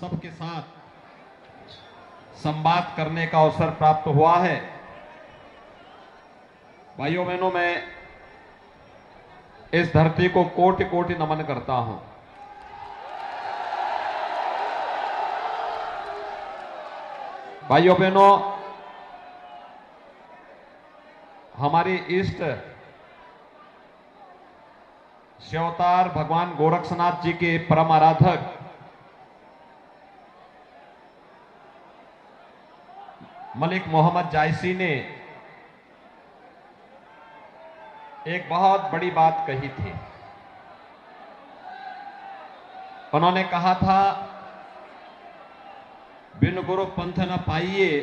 सबके साथ संवाद करने का अवसर प्राप्त हुआ है। भाइयों बहनों, मैं इस धरती को कोटि कोटि नमन करता हूं। भाइयों बहनों, हमारे इष्ट शिवावतार भगवान गोरक्षनाथ जी के परम आराधक मलिक मोहम्मद जायसी ने एक बहुत बड़ी बात कही थी। उन्होंने कहा था, बिन गुरु पंथ न पाइए,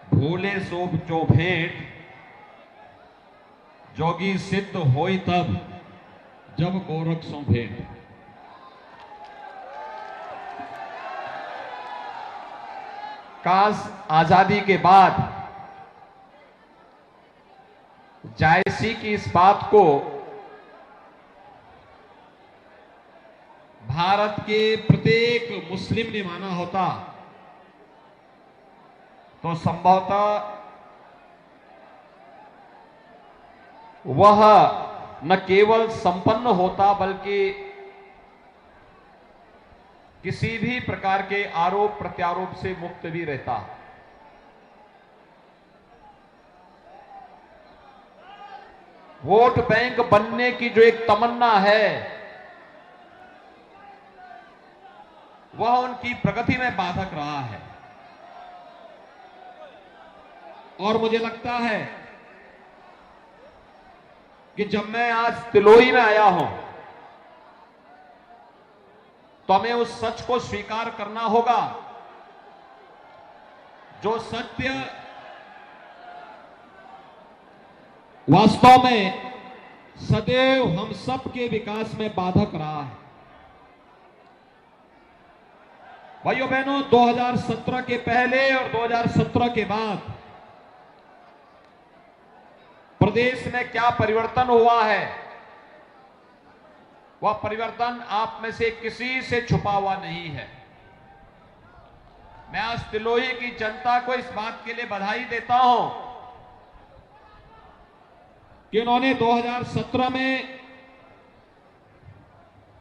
भूले सोब जो भेंट, जोगी सिद्ध होई तब जब गोरख सो भेंट। काश आजादी के बाद जायसी की इस बात को भारत के प्रत्येक मुस्लिम ने माना होता तो संभवतः वह न केवल संपन्न होता बल्कि किसी भी प्रकार के आरोप प्रत्यारोप से मुक्त भी रहता। वोट बैंक बनने की जो एक तमन्ना है, वह उनकी प्रगति में बाधक रहा है। और मुझे लगता है कि जब मैं आज तिलोई में आया हूं तो हमें उस सच को स्वीकार करना होगा, जो सत्य वास्तव में सदैव हम सब के विकास में बाधक रहा है। भाइयों बहनों, 2017 के पहले और 2017 के बाद प्रदेश में क्या परिवर्तन हुआ है, वह परिवर्तन आप में से किसी से छुपा हुआ नहीं है। मैं आज तिलोई की जनता को इस बात के लिए बधाई देता हूं कि उन्होंने 2017 में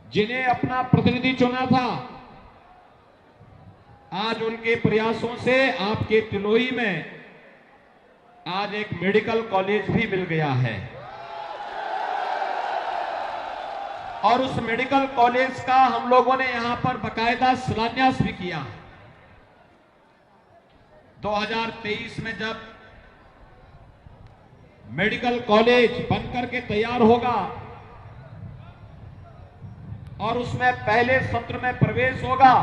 जिन्हें अपना प्रतिनिधि चुना था, आज उनके प्रयासों से आपके तिलोई में आज एक मेडिकल कॉलेज भी मिल गया है। और उस मेडिकल कॉलेज का हम लोगों ने यहां पर बाकायदा शिलान्यास भी किया। 2023 में जब मेडिकल कॉलेज बनकर के तैयार होगा और उसमें पहले सत्र में प्रवेश होगा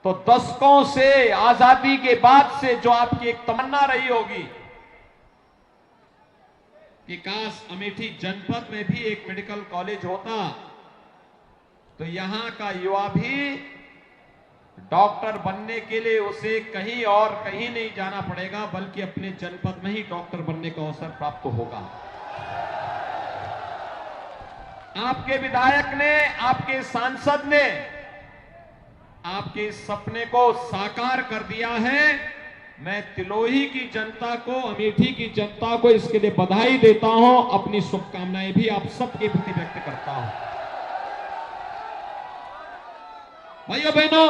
तो दशकों से, आजादी के बाद से जो आपकी एक तमन्ना रही होगी कि काश अमेठी जनपद में भी एक मेडिकल कॉलेज होता, तो यहां का युवा भी डॉक्टर बनने के लिए उसे कहीं और कहीं नहीं जाना पड़ेगा, बल्कि अपने जनपद में ही डॉक्टर बनने का अवसर प्राप्त होगा। आपके विधायक ने, आपके सांसद ने आपके इस सपने को साकार कर दिया है। मैं तिलोही की जनता को, अमेठी की जनता को इसके लिए बधाई देता हूं, अपनी शुभकामनाएं भी आप सबके प्रति व्यक्त करता हूं। भाइयों बहनों,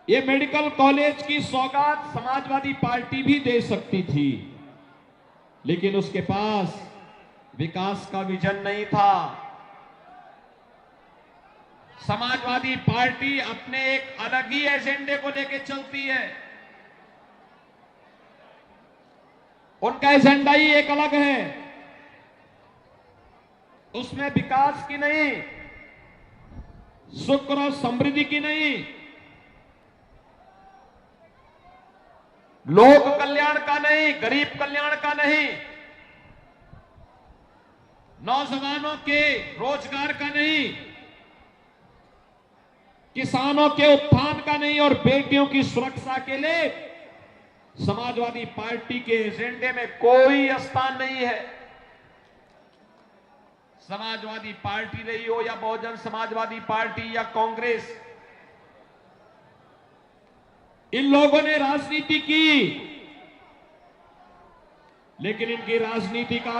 ये मेडिकल कॉलेज की सौगात समाजवादी पार्टी भी दे सकती थी, लेकिन उसके पास विकास का विजन नहीं था। समाजवादी पार्टी अपने एक अलग ही एजेंडे को लेकर चलती है। उनका एजेंडा ही एक अलग है। उसमें विकास की नहीं, सुख और समृद्धि की नहीं, लोक कल्याण का नहीं, गरीब कल्याण का नहीं, नौजवानों के रोजगार का नहीं, किसानों के उत्थान का नहीं और बेटियों की सुरक्षा के लिए समाजवादी पार्टी के एजेंडे में कोई स्थान नहीं है। समाजवादी पार्टी रही हो या बहुजन समाजवादी पार्टी या कांग्रेस, इन लोगों ने राजनीति की, लेकिन इनकी राजनीति का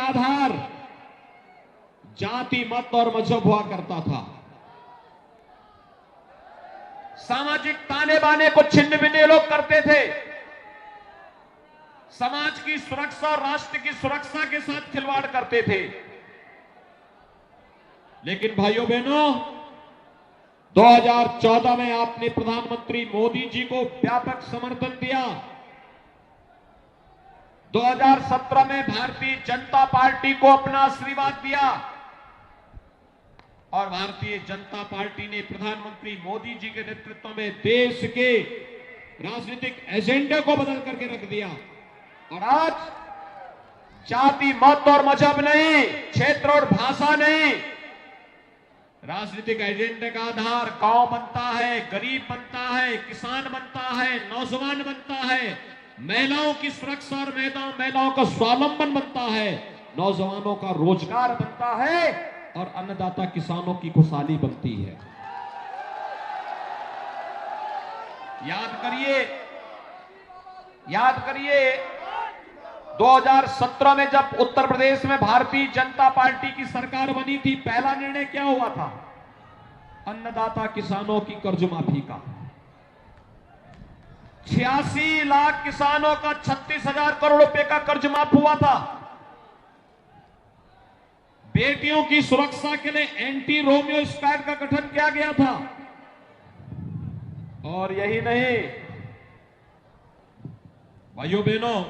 आधार जाति, मत और मजहब हुआ करता था। सामाजिक ताने बाने को छिन्न भिन्न लोग करते थे। समाज की सुरक्षा और राष्ट्र की सुरक्षा के साथ खिलवाड़ करते थे। लेकिन भाइयों बहनों, 2014 में आपने प्रधानमंत्री मोदी जी को व्यापक समर्थन दिया। 2017 में भारतीय जनता पार्टी को अपना आशीर्वाद दिया और भारतीय जनता पार्टी ने प्रधानमंत्री मोदी जी के नेतृत्व में देश के राजनीतिक एजेंडे को बदल करके रख दिया। और आज जाति, मत और मजहब नहीं, क्षेत्र और भाषा नहीं, राजनीतिक एजेंडे का आधार गांव बनता है, गरीब बनता है, किसान बनता है, नौजवान बनता है, महिलाओं की सुरक्षा और महिलाओं का स्वावलंबन बनता है, नौजवानों का रोजगार बनता है और अन्नदाता किसानों की खुशहाली बनती है। याद करिए 2017 में जब उत्तर प्रदेश में भारतीय जनता पार्टी की सरकार बनी थी, पहला निर्णय क्या हुआ था? अन्नदाता किसानों की कर्ज माफी का। 86 लाख किसानों का 36,000 करोड़ रुपए का कर्ज माफ हुआ था। बेटियों की सुरक्षा के लिए एंटी रोमियो स्क्वाड का गठन किया गया था। और यही नहीं भाइयों बहनों,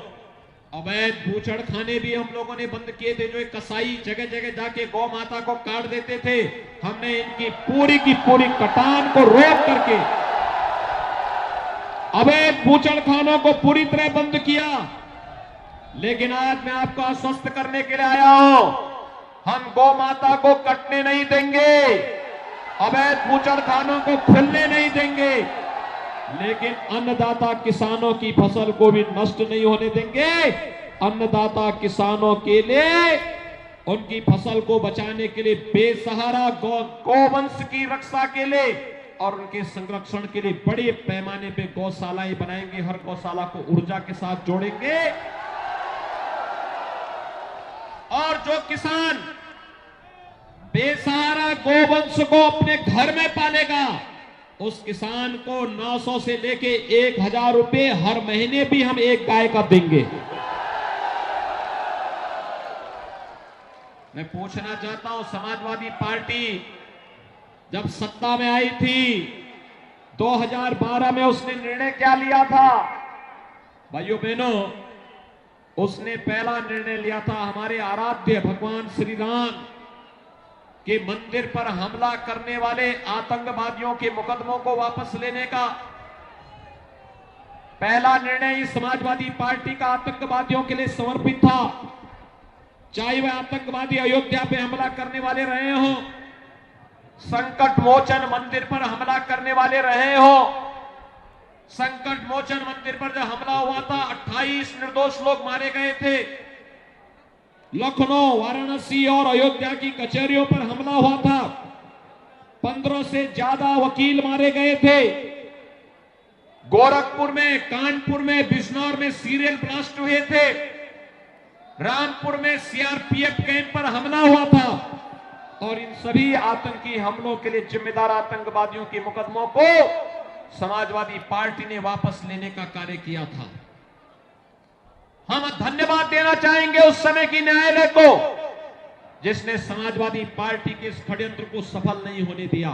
अवैध बूचड़ खाने भी हम लोगों ने बंद किए थे। जो एक कसाई जगह जगह जाके गौ माता को काट देते थे, हमने इनकी पूरी की पूरी कटान को रोक करके अवैध बूचड़ खानों को पूरी तरह बंद किया। लेकिन आज मैं आपको आश्वस्त करने के लिए आया हूं, हम गौ माता को कटने नहीं देंगे, अवैध बूचड़ खानों को खुलने नहीं देंगे, लेकिन अन्नदाता किसानों की फसल को भी नष्ट नहीं होने देंगे। अन्नदाता किसानों के लिए, उनकी फसल को बचाने के लिए, बेसहारा गौवंश की रक्षा के लिए और उनके संरक्षण के लिए बड़े पैमाने पे गौशालाएं बनाएंगे। हर गौशाला को ऊर्जा के साथ जोड़ेंगे और जो किसान बेसहारा गौवंश को अपने घर में पालेगा, उस किसान को 900 से लेके 1,000 रुपए हर महीने भी हम एक गाय का देंगे। मैं पूछना चाहता हूं, समाजवादी पार्टी जब सत्ता में आई थी 2012 में, उसने निर्णय क्या लिया था? भाइयों बहनों, उसने पहला निर्णय लिया था हमारे आराध्य भगवान श्री राम के मंदिर पर हमला करने वाले आतंकवादियों के मुकदमों को वापस लेने का। पहला निर्णय इस समाजवादी पार्टी का आतंकवादियों के लिए समर्पित था। चाहे वह आतंकवादी अयोध्या पे हमला करने वाले रहे हो, संकट मोचन मंदिर पर हमला करने वाले रहे हो। संकट मोचन मंदिर पर जब हमला हुआ था, 28 निर्दोष लोग मारे गए थे। लखनऊ, वाराणसी और अयोध्या की कचहरियों पर हमला हुआ था। 15 से ज्यादा वकील मारे गए थे। गोरखपुर में, कानपुर में, बिजनौर में सीरियल ब्लास्ट हुए थे। रामपुर में सीआरपीएफ कैंप पर हमला हुआ था। और इन सभी आतंकी हमलों के लिए जिम्मेदार आतंकवादियों के मुकदमों को समाजवादी पार्टी ने वापस लेने का कार्य किया था। हम धन्यवाद देना चाहेंगे उस समय की न्यायालय को, जिसने समाजवादी पार्टी के इस षड्यंत्र को सफल नहीं होने दिया।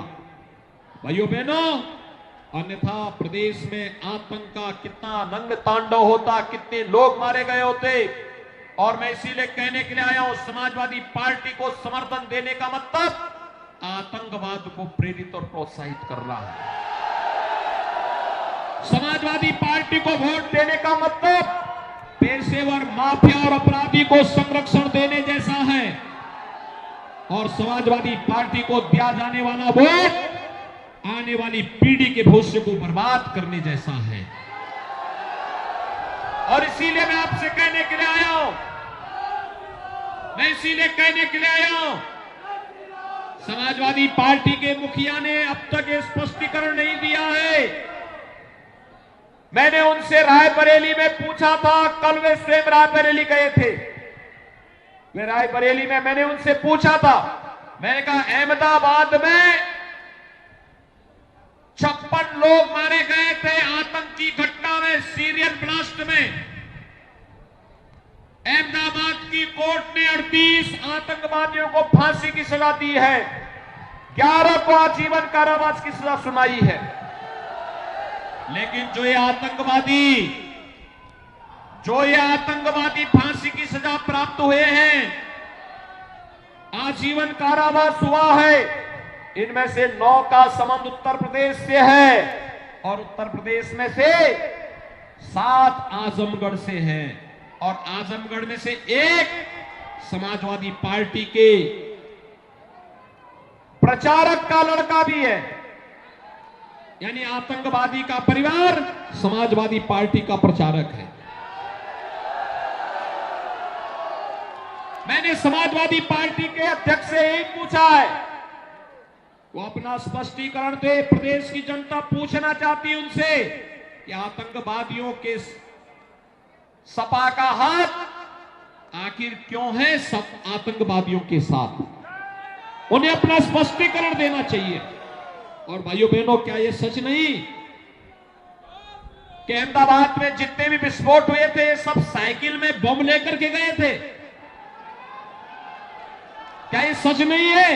भाइयों बहनों, अन्यथा प्रदेश में आतंक का कितना रंग तांडव होता, कितने लोग मारे गए होते। और मैं इसीलिए कहने के लिए आया हूं, समाजवादी पार्टी को समर्थन देने का मतलब आतंकवाद को प्रेरित और प्रोत्साहित करना है। समाजवादी पार्टी को वोट देने का मतलब पेशेवर माफिया और अपराधी को संरक्षण देने जैसा है। और समाजवादी पार्टी को दिया जाने वाला वोट आने वाली पीढ़ी के भविष्य को बर्बाद करने जैसा है। और इसीलिए मैं आपसे कहने के लिए आया हूं, इसीलिए कहने के लिए आया हूं, समाजवादी पार्टी के मुखिया ने अब तक ये स्पष्टीकरण नहीं दिया है। मैंने उनसे रायबरेली में पूछा था, कल वे स्वयं रायबरेली गए थे। वे रायबरेली में मैंने उनसे पूछा था, मैंने कहा अहमदाबाद में 56 लोग मारे गए थे आतंकी घटना में, सीरियन ब्लास्ट में। अहमदाबाद की कोर्ट ने 38 आतंकवादियों को फांसी की सजा दी है, 11 को आजीवन कारावास की सजा सुनाई है। लेकिन जो ये आतंकवादी फांसी की सजा प्राप्त हुए हैं, आजीवन कारावास हुआ है, इनमें से 9 का संबंध उत्तर प्रदेश से है और उत्तर प्रदेश में से 7 आजमगढ़ से हैं और आजमगढ़ में से 1 समाजवादी पार्टी के प्रचारक का लड़का भी है। यानी आतंकवादी का परिवार समाजवादी पार्टी का प्रचारक है। मैंने समाजवादी पार्टी के अध्यक्ष से यही पूछा है, वो अपना स्पष्टीकरण दे। प्रदेश की जनता पूछना चाहती है उनसे कि आतंकवादियों के सपा का हाथ आखिर क्यों है सब आतंकवादियों के साथ, उन्हें अपना स्पष्टीकरण देना चाहिए। और भाइयों बहनों, क्या यह सच नहीं कि अहमदाबाद में जितने भी विस्फोट हुए थे सब साइकिल में बम लेकर के गए थे? क्या ये सच नहीं है?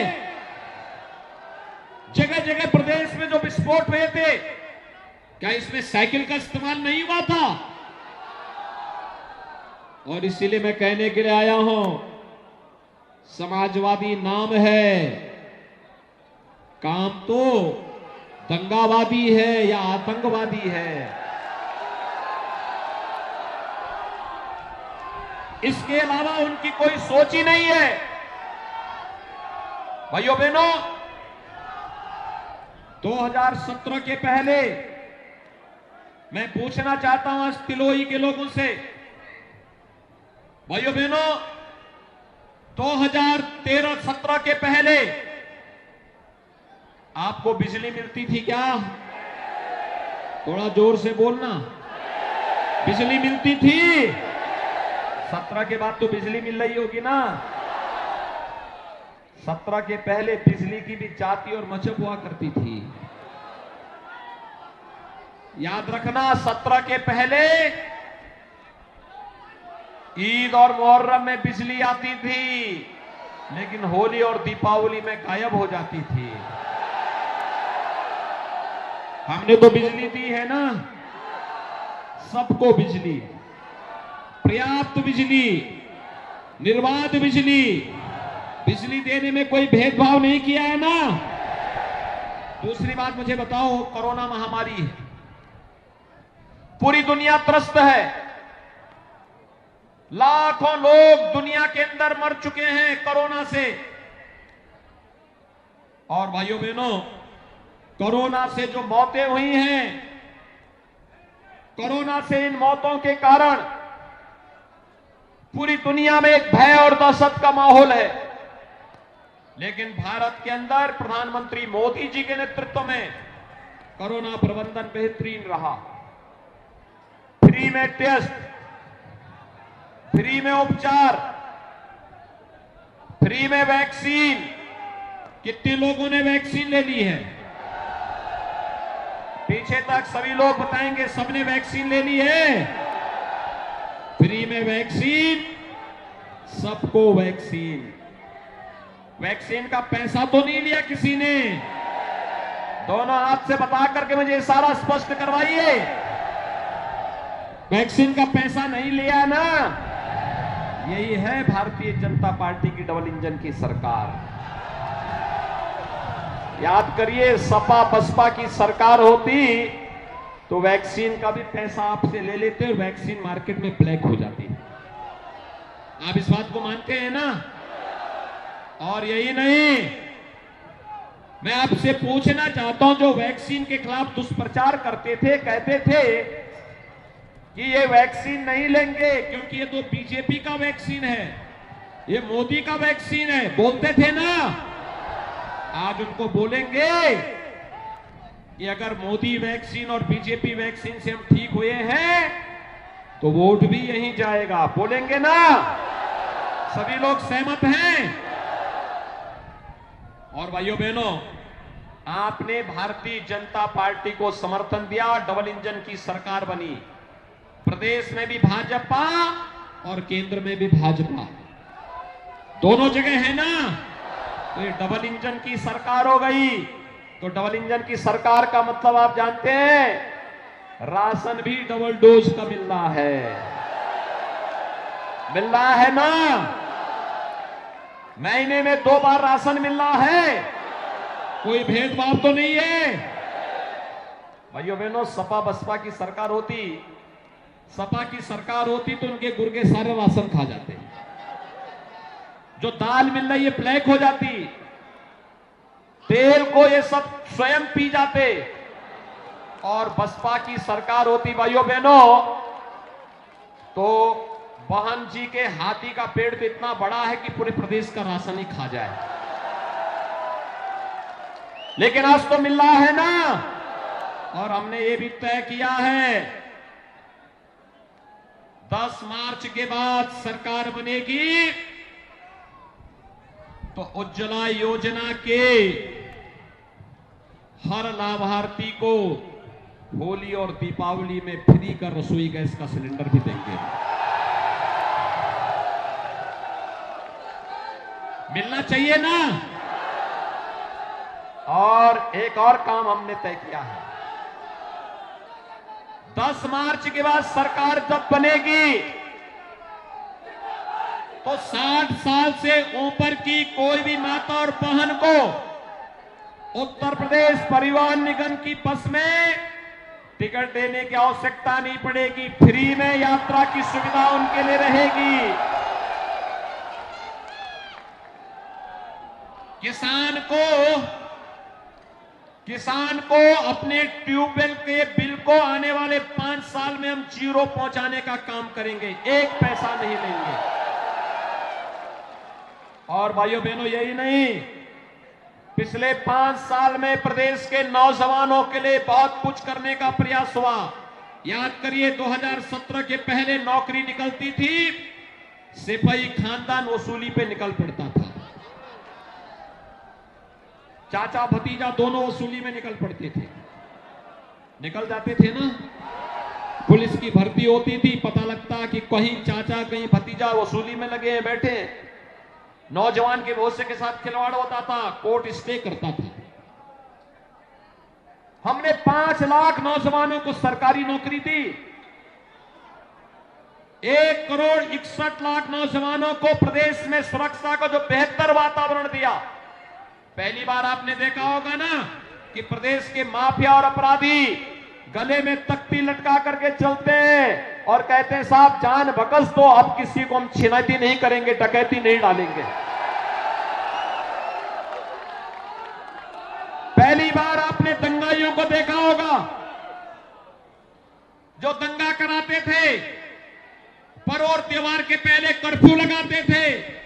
जगह जगह प्रदेश में जो विस्फोट हुए थे, क्या इसमें साइकिल का इस्तेमाल नहीं हुआ था? और इसीलिए मैं कहने के लिए आया हूं, समाजवादी नाम है, काम तो दंगावादी है या आतंकवादी है। इसके अलावा उनकी कोई सोच ही नहीं है। भाइयों बहनों, 2017 के पहले मैं पूछना चाहता हूं आज तिलोई के लोगों से, भाइयों बहनों, 2013-17 के पहले आपको बिजली मिलती थी क्या? थोड़ा जोर से बोलना। बिजली मिलती थी? 17 के बाद तो बिजली मिल रही होगी ना। 17 के पहले बिजली की भी जाति और मजहब हुआ करती थी। याद रखना, 17 के पहले ईद और मुहर्रम में बिजली आती थी, लेकिन होली और दीपावली में गायब हो जाती थी। हमने तो बिजली दी है ना, सबको बिजली, पर्याप्त बिजली, निर्बाध बिजली, बिजली देने में कोई भेदभाव नहीं किया है ना। दूसरी बात मुझे बताओ, कोरोना महामारी है, पूरी दुनिया त्रस्त है, लाखों लोग दुनिया के अंदर मर चुके हैं कोरोना से। और भाइयों बहनों, कोरोना से जो मौतें हुई हैं, कोरोना से इन मौतों के कारण पूरी दुनिया में एक भय और दहशत का माहौल है। लेकिन भारत के अंदर प्रधानमंत्री मोदी जी के नेतृत्व में कोरोना प्रबंधन बेहतरीन रहा। फ्री में टेस्ट, फ्री में उपचार, फ्री में वैक्सीन। कितने लोगों ने वैक्सीन ले ली है? पीछे तक सभी लोग बताएंगे सबने वैक्सीन ले ली है। फ्री में वैक्सीन, सबको वैक्सीन। वैक्सीन का पैसा तो नहीं लिया किसी ने? दोनों हाथ से बता करके मुझे सारा स्पष्ट करवाइए। वैक्सीन का पैसा नहीं लिया ना? यही है भारतीय जनता पार्टी की डबल इंजन की सरकार। याद करिए, सपा बसपा की सरकार होती तो वैक्सीन का भी पैसा आपसे ले लेते और वैक्सीन मार्केट में ब्लैक हो जाती। आप इस बात को मानते हैं ना? और यही नहीं, मैं आपसे पूछना चाहता हूं, जो वैक्सीन के खिलाफ दुष्प्रचार करते थे, कहते थे कि ये वैक्सीन नहीं लेंगे क्योंकि ये तो बीजेपी का वैक्सीन है, ये मोदी का वैक्सीन है, बोलते थे ना। आज उनको बोलेंगे कि अगर मोदी वैक्सीन और बीजेपी वैक्सीन से हम ठीक हुए हैं तो वोट भी यहीं जाएगा, बोलेंगे ना। सभी लोग सहमत हैं। और भाइयों बहनों, आपने भारतीय जनता पार्टी को समर्थन दिया, डबल इंजन की सरकार बनी। प्रदेश में भी भाजपा और केंद्र में भी भाजपा, दोनों जगह है ना। तो ये डबल इंजन की सरकार हो गई। तो डबल इंजन की सरकार का मतलब आप जानते हैं, राशन भी डबल डोज का मिल रहा है ना। महीने में 2 बार राशन मिल रहा है, कोई भेदभाव तो नहीं है। भाइयों बहनों, सपा बसपा की सरकार होती तो उनके गुर्गे सारे राशन खा जाते। जो दाल मिल रही है ब्लैक हो जाती, तेल को ये सब स्वयं पी जाते। और बसपा की सरकार होती भाइयों बहनों, तो बहन जी के हाथी का पेड़ भी इतना बड़ा है कि पूरे प्रदेश का राशन ही खा जाए। लेकिन आज तो मिल रहा है ना। और हमने ये भी तय किया है, 10 मार्च के बाद सरकार बनेगी तो उज्ज्वला योजना के हर लाभार्थी को होली और दीपावली में फ्री का रसोई गैस का सिलेंडर भी देंगे। मिलना चाहिए ना। और एक और काम हमने तय किया है, 10 मार्च के बाद सरकार जब बनेगी तो 60 साल से ऊपर की कोई भी माता और बहन को उत्तर प्रदेश परिवहन निगम की बस में टिकट देने की आवश्यकता नहीं पड़ेगी। फ्री में यात्रा की सुविधा उनके लिए रहेगी। किसान को अपने ट्यूबवेल के बिल को आने वाले 5 साल में हम 0 पहुंचाने का काम करेंगे, 1 पैसा नहीं लेंगे। और भाइयों बहनों, यही नहीं, पिछले 5 साल में प्रदेश के नौजवानों के लिए बहुत कुछ करने का प्रयास हुआ। याद करिए, 2017 के पहले नौकरी निकलती थी, सिपाही खानदान वसूली पे निकल पड़ता था। चाचा भतीजा दोनों वसूली में निकल पड़ते थे, निकल जाते थे ना। पुलिस की भर्ती होती थी, पता लगता कि कहीं चाचा कहीं भतीजा वसूली में लगे हैं बैठे। नौजवान के भविष्य के साथ खिलवाड़ होता था, कोर्ट स्टे करता था। हमने 5 लाख नौजवानों को सरकारी नौकरी दी, 1 करोड़ 61 लाख नौजवानों को प्रदेश में सुरक्षा का जो बेहतर वातावरण दिया। पहली बार आपने देखा होगा ना कि प्रदेश के माफिया और अपराधी गले में तख्ती लटका करके चलते हैं और कहते हैं साहब जान बकस दो, अब किसी को हम छिनैती नहीं करेंगे, डकैती नहीं डालेंगे। पहली बार आपने दंगाइयों को देखा होगा जो दंगा कराते थे, पर्व और त्योहार के पहले कर्फ्यू लगाते थे,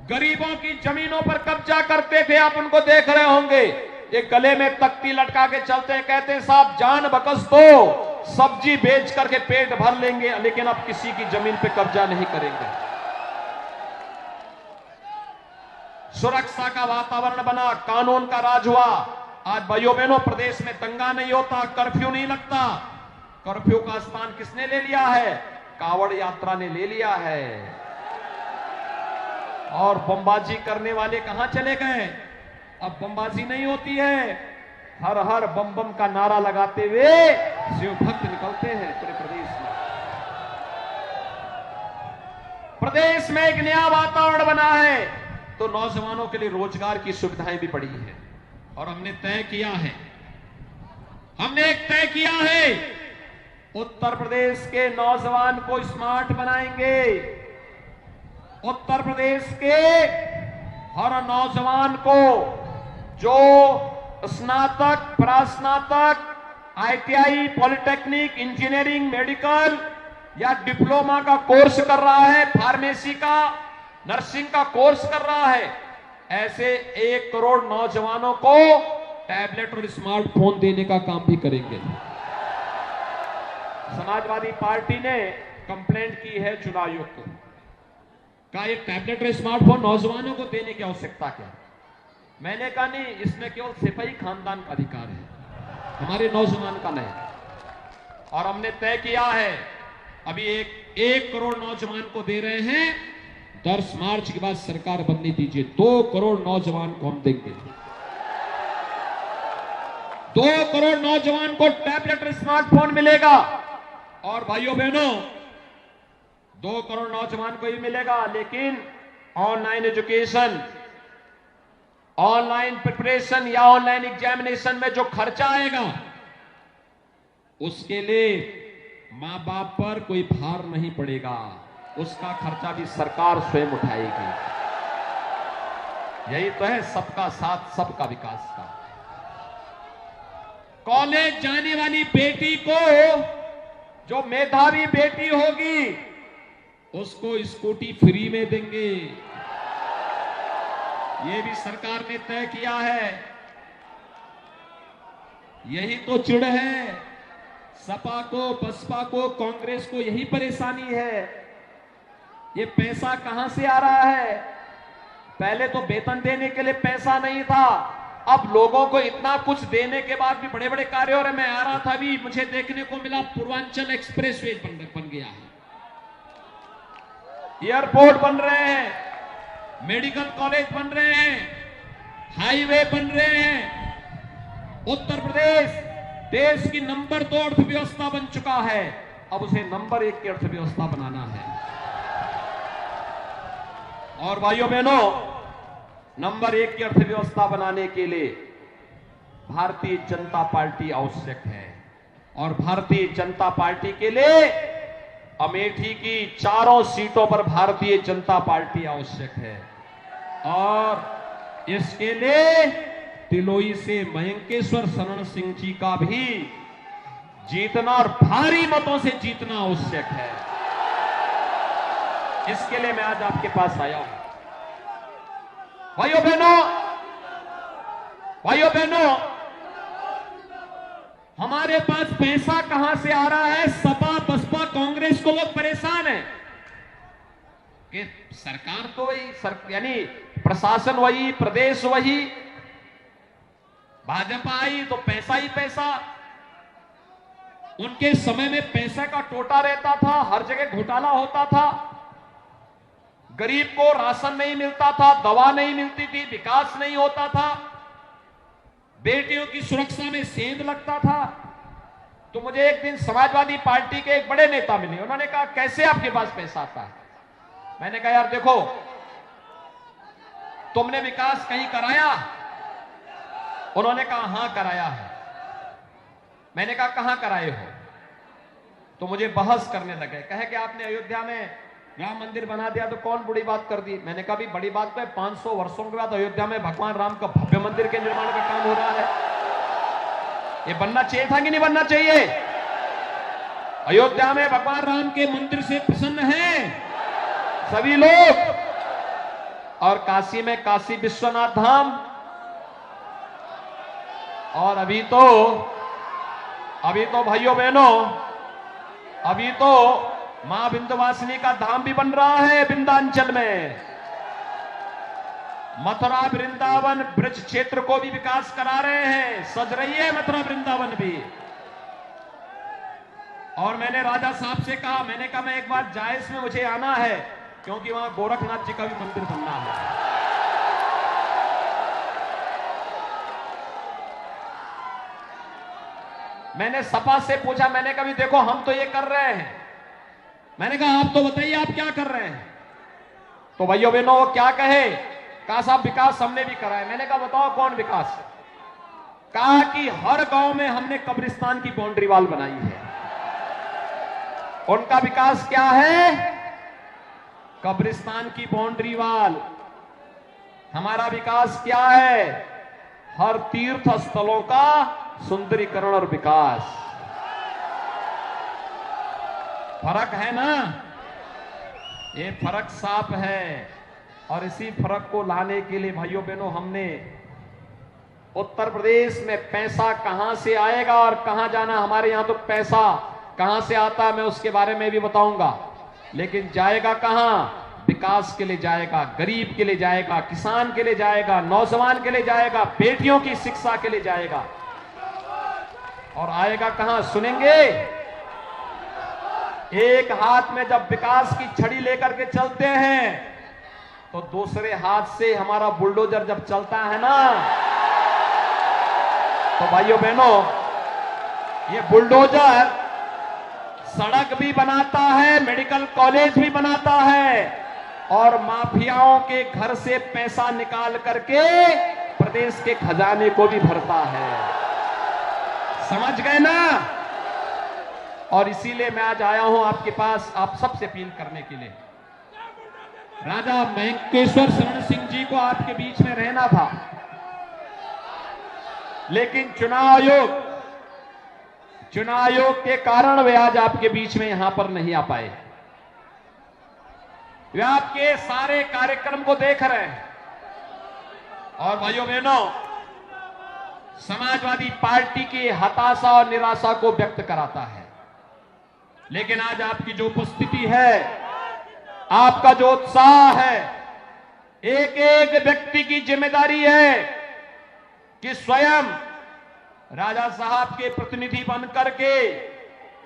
गरीबों की जमीनों पर कब्जा करते थे। आप उनको देख रहे होंगे, ये गले में तख्ती लटका के चलते हैं, कहते हैं साहब जान बकस दो, सब्जी बेच करके पेट भर लेंगे, लेकिन अब किसी की जमीन पे कब्जा नहीं करेंगे। सुरक्षा का वातावरण बना, कानून का राज हुआ। आज भाइयों बहनों, प्रदेश में दंगा नहीं होता, कर्फ्यू नहीं लगता। कर्फ्यू का स्थान किसने ले लिया है? कावड़ यात्रा ने ले लिया है। और बमबाजी करने वाले कहां चले गए? अब बमबाजी नहीं होती है, हर हर बम बम का नारा लगाते हुए शिव भक्त निकलते हैं पूरे प्रदेश में। प्रदेश में एक नया वातावरण बना है, तो नौजवानों के लिए रोजगार की सुविधाएं भी बढ़ी है। और हमने तय किया है, उत्तर प्रदेश के नौजवान को स्मार्ट बनाएंगे। उत्तर प्रदेश के हर नौजवान को जो स्नातक, प्रास्नातक, ITI, पॉलिटेक्निक, इंजीनियरिंग, मेडिकल या डिप्लोमा का कोर्स कर रहा है, फार्मेसी का, नर्सिंग का कोर्स कर रहा है, ऐसे 1 करोड़ नौजवानों को टैबलेट और स्मार्टफोन देने का काम भी करेंगे। समाजवादी पार्टी ने कंप्लेंट की है चुनाव आयोग को, कहा एक टैबलेट और स्मार्टफोन नौजवानों को देने की आवश्यकता क्या। मैंने कहा नहीं, इसमें केवल सिपाही खानदान का अधिकार है, हमारे नौजवान का नहीं। और हमने तय किया है अभी 1 करोड़ नौजवान को दे रहे हैं, 10 मार्च के बाद सरकार बनने दीजिए, 2 करोड़ नौजवान को हम देंगे। 2 करोड़ नौजवान को टैबलेट और स्मार्टफोन मिलेगा। और भाइयों बहनों, 2 करोड़ नौजवान को ही मिलेगा, लेकिन ऑनलाइन एजुकेशन, ऑनलाइन प्रिपरेशन या ऑनलाइन एग्जामिनेशन में जो खर्चा आएगा, उसके लिए मां बाप पर कोई भार नहीं पड़ेगा, उसका खर्चा भी सरकार स्वयं उठाएगी। यही तो है सबका साथ सबका विकास का। कॉलेज जाने वाली बेटी को, जो मेधावी बेटी होगी, उसको स्कूटी फ्री में देंगे, ये भी सरकार ने तय किया है। यही तो चिढ़ है सपा को, बसपा को, कांग्रेस को, यही परेशानी है। ये पैसा कहां से आ रहा है? पहले तो वेतन देने के लिए पैसा नहीं था, अब लोगों को इतना कुछ देने के बाद भी बड़े बड़े कार्य हो रहे। मैं आ रहा था अभी, मुझे देखने को मिला पूर्वांचल एक्सप्रेसवे बन गया है, एयरपोर्ट बन रहे हैं, मेडिकल कॉलेज बन रहे हैं, हाईवे बन रहे हैं। उत्तर प्रदेश देश की नंबर 2 अर्थव्यवस्था बन चुका है, अब उसे नंबर 1 की अर्थव्यवस्था बनाना है। और भाइयों बहनों, नंबर 1 की अर्थव्यवस्था बनाने के लिए भारतीय जनता पार्टी आवश्यक है। और भारतीय जनता पार्टी के लिए अमेठी की 4 सीटों पर भारतीय जनता पार्टी आवश्यक है। और इसके लिए तिलोई से मयंकेश्वर शरण सिंह जी का भी जीतना और भारी मतों से जीतना आवश्यक है। इसके लिए मैं आज आपके पास आया हूं। भाइयों बहनों, हमारे पास पैसा कहां से आ रहा है? सपा बसपा कांग्रेस को लोग परेशान है कि सरकार तो वही, यानी प्रशासन वही, प्रदेश वही, भाजपा आई तो पैसा ही पैसा। उनके समय में पैसे का टोटा रहता था, हर जगह घोटाला होता था, गरीब को राशन नहीं मिलता था, दवा नहीं मिलती थी, विकास नहीं होता था, बेटियों की सुरक्षा में सेंध लगता था। तो मुझे एक दिन समाजवादी पार्टी के एक बड़े नेता मिले, उन्होंने कहा कैसे आपके पास पैसा आता है? मैंने कहा यार देखो, तुमने विकास कहीं कराया? उन्होंने कहा हां कराया है। मैंने कहा कहां कराए हो? तो मुझे बहस करने लगे, कहे कि आपने अयोध्या में राम मंदिर बना दिया तो कौन बड़ी बात कर दी। मैंने कहा भी बड़ी बात तो है, 500 वर्षों के बाद अयोध्या में भगवान राम का भव्य मंदिर के निर्माण का काम हो रहा है। ये बनना चाहिए था कि नहीं बनना चाहिए? अयोध्या में भगवान राम के मंदिर से प्रसन्न हैं सभी लोग, और काशी में काशी विश्वनाथ धाम, और अभी तो भाइयों बहनों, अभी तो मां विंध्यवासिनी का धाम भी बन रहा है विंध्याचल में। मथुरा वृंदावन ब्रज क्षेत्र को भी विकास करा रहे हैं, सज रही है मथुरा वृंदावन भी। और मैंने राजा साहब से कहा, मैंने कहा मैं एक बार जायस में मुझे आना है, क्योंकि वहां गोरखनाथ जी का भी मंदिर बनना है। मैंने सपा से पूछा, मैंने कहा भी देखो हम तो ये कर रहे हैं, मैंने कहा आप तो बताइए आप क्या कर रहे हैं? तो भाइयों बहनों वो क्या कहे, कहा साहब विकास हमने भी करा है। मैंने कहा बताओ कौन विकास? कहा कि हर गांव में हमने कब्रिस्तान की बाउंड्री वॉल बनाई है। उनका विकास क्या है? कब्रिस्तान की बाउंड्री वॉल। हमारा विकास क्या है? हर तीर्थ स्थलों का सुंदरीकरण और विकास। फर्क है ना? ये फर्क साफ है। और इसी फर्क को लाने के लिए भाइयों बहनों हमने उत्तर प्रदेश में पैसा कहां से आएगा और कहां जाना, हमारे यहां तो पैसा कहां से आता मैं उसके बारे में भी बताऊंगा, लेकिन जाएगा कहां? विकास के लिए जाएगा, गरीब के लिए जाएगा, किसान के लिए जाएगा, नौजवान के लिए जाएगा, बेटियों की शिक्षा के लिए जाएगा। और आएगा कहां सुनेंगे? एक हाथ में जब विकास की छड़ी लेकर के चलते हैं तो दूसरे हाथ से हमारा बुलडोजर जब चलता है ना, तो भाइयों बहनों ये बुलडोजर सड़क भी बनाता है, मेडिकल कॉलेज भी बनाता है और माफियाओं के घर से पैसा निकाल करके प्रदेश के खजाने को भी भरता है। समझ गए ना? और इसीलिए मैं आज आया हूं आपके पास आप सबसे अपील करने के लिए। राजा महेंकेश्वर शरण सिंह जी को आपके बीच में रहना था, लेकिन चुनाव आयोग के कारण वे आज आपके बीच में यहां पर नहीं आ पाए। वे आपके सारे कार्यक्रम को देख रहे हैं और भाइयों बहनों समाजवादी पार्टी की हताशा और निराशा को व्यक्त कराता है। लेकिन आज आपकी जो उपस्थिति है, आपका जो उत्साह है, एक एक व्यक्ति की जिम्मेदारी है कि स्वयं राजा साहब के प्रतिनिधि बन करके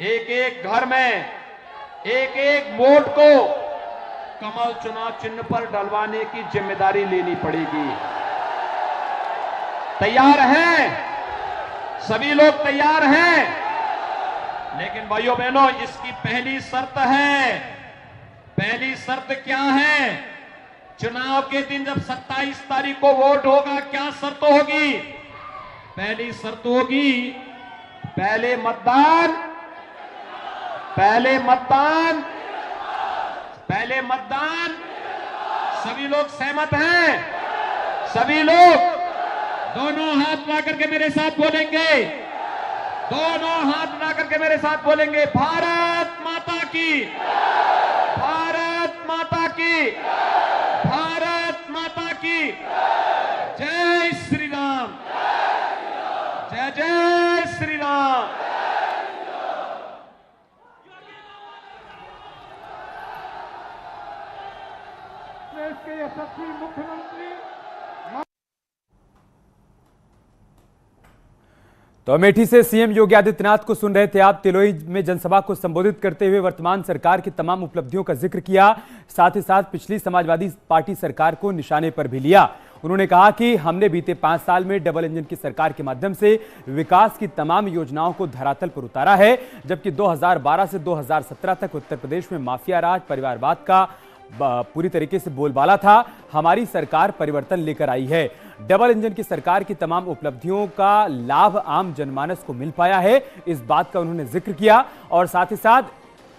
एक एक घर में एक एक वोट को कमल चुनाव चिन्ह पर डलवाने की जिम्मेदारी लेनी पड़ेगी। तैयार हैं? सभी लोग तैयार हैं? लेकिन भाइयों बहनों इसकी पहली शर्त है। पहली शर्त क्या है? चुनाव के दिन जब 27 तारीख को वोट होगा, क्या शर्त होगी? पहली शर्त होगी पहले मतदान, सभी लोग सहमत हैं? सभी लोग दोनों हाथ ला करके मेरे साथ बोलेंगे, दोनों हाथ ला करके मेरे साथ बोलेंगे, भारत माता की, भारत माता की, भारत माता की, जय श्री राम, जय जय श्री राम। देश के यशस्वी मुख्यमंत्री। तो अमेठी से सीएम योगी आदित्यनाथ को सुन रहे थे आप। तिलोई में जनसभा को संबोधित करते हुए वर्तमान सरकार की तमाम उपलब्धियों का जिक्र किया, साथ ही साथ पिछली समाजवादी पार्टी सरकार को निशाने पर भी लिया। उन्होंने कहा कि हमने बीते 5 साल में डबल इंजन की सरकार के माध्यम से विकास की तमाम योजनाओं को धरातल पर उतारा है, जबकि 2012 से 2017 तक उत्तर प्रदेश में माफिया राज, परिवारवाद का पूरी तरीके से बोलबाला था। हमारी सरकार परिवर्तन लेकर आई है। डबल इंजन की सरकार की तमाम उपलब्धियों का लाभ आम जनमानस को मिल पाया है, इस बात का उन्होंने जिक्र किया और साथ ही साथ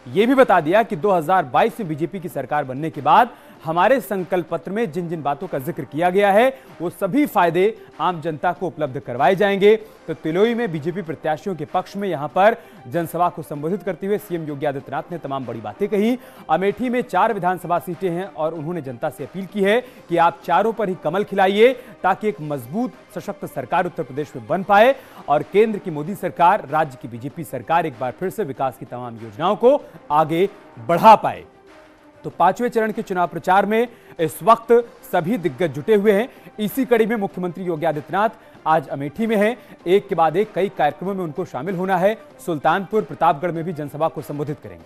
ये भी बता दिया कि 2022 में बीजेपी की सरकार बनने के बाद हमारे संकल्प पत्र में जिन जिन बातों का जिक्र किया गया है वो सभी फायदे आम जनता को उपलब्ध करवाए जाएंगे। तो तिलोई में बीजेपी प्रत्याशियों के पक्ष में यहां पर जनसभा को संबोधित करते हुए सीएम योगी आदित्यनाथ ने तमाम बड़ी बातें कही। अमेठी में 4 विधानसभा सीटें हैं और उन्होंने जनता से अपील की है कि आप चारों पर ही कमल खिलाइए ताकि एक मजबूत सशक्त सरकार उत्तर प्रदेश में बन पाए और केंद्र की मोदी सरकार, राज्य की बीजेपी सरकार एक बार फिर से विकास की तमाम योजनाओं को आगे बढ़ा पाए। तो 5वें चरण के चुनाव प्रचार में इस वक्त सभी दिग्गज जुटे हुए हैं। इसी कड़ी में मुख्यमंत्री योगी आदित्यनाथ आज अमेठी में हैं। एक के बाद एक कई कार्यक्रमों में उनको शामिल होना है। सुल्तानपुर, प्रतापगढ़ में भी जनसभा को संबोधित करेंगे।